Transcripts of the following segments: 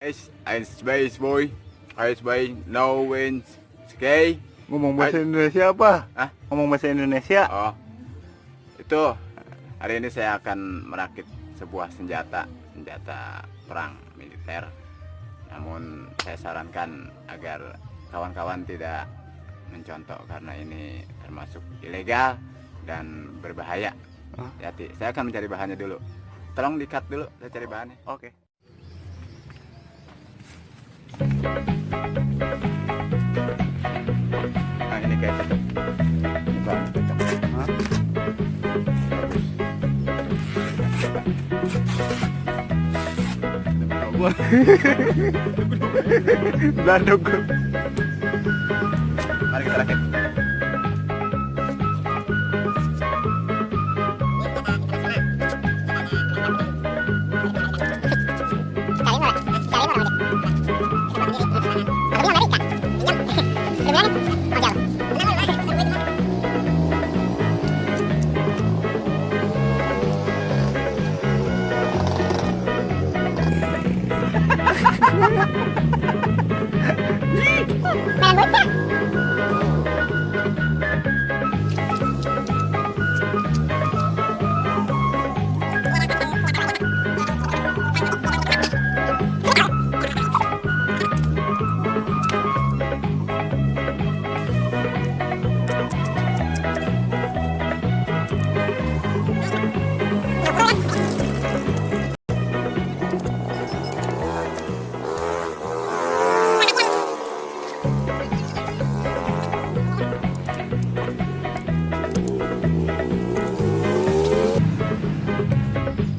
Ein Space Boy, Ice Boy, No Wins, Sky. Ngomong bahasa Indonesia apa? Hah? Ngomong bahasa Indonesia. Oh, itu hari ini saya akan merakit sebuah senjata perang militer. Namun saya sarankan agar kawan-kawan tidak mencontoh karena ini termasuk ilegal dan berbahaya. Hati, saya akan mencari bahannya dulu. Tolong di-cut dulu, saya cari bahannya. Oke. Nah ini kayak cocok. Bang, cocok. Hah? Blandog. Mari kita rakit.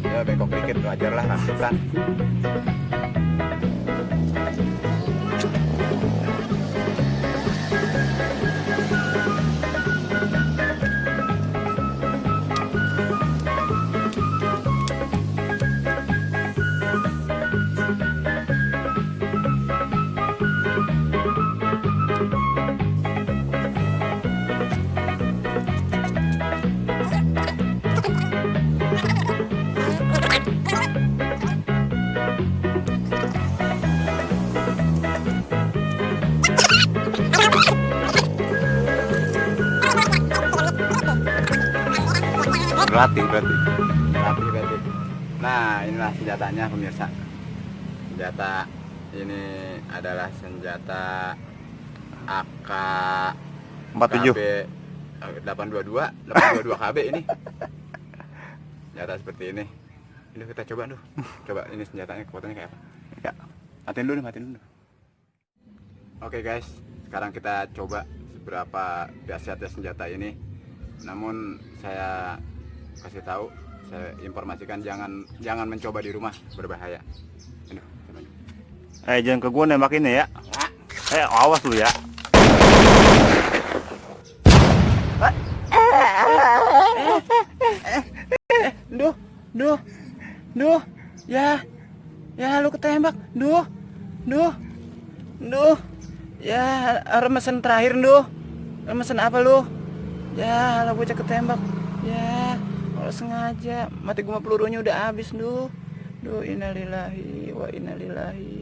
Ya bengkok dikit wajar lah rakitan. Berlatih. Nah inilah senjatanya pemirsa. Senjata ini adalah senjata AK 47. KB 822 KB ini. Senjata seperti ini. Ini kita coba dulu. Coba ini senjatanya kekuatannya kayak apa? Ya. Matiin dulu. Oke guys, sekarang kita coba seberapa dahsyatnya senjata ini. Namun saya kasih tahu, saya informasikan jangan mencoba di rumah, berbahaya. Ini, coba. Jangan ke gua nembakinnya ya. Awas lu ya. Duh. Ya lu ketembak. Duh. Ya, remesan terakhir duh. Remesan apa lu? Ya, lu bocah ketembak. Ya, kalau sengaja. Mati gua pelurunya udah habis duh. Innalillahi wa innalillahi.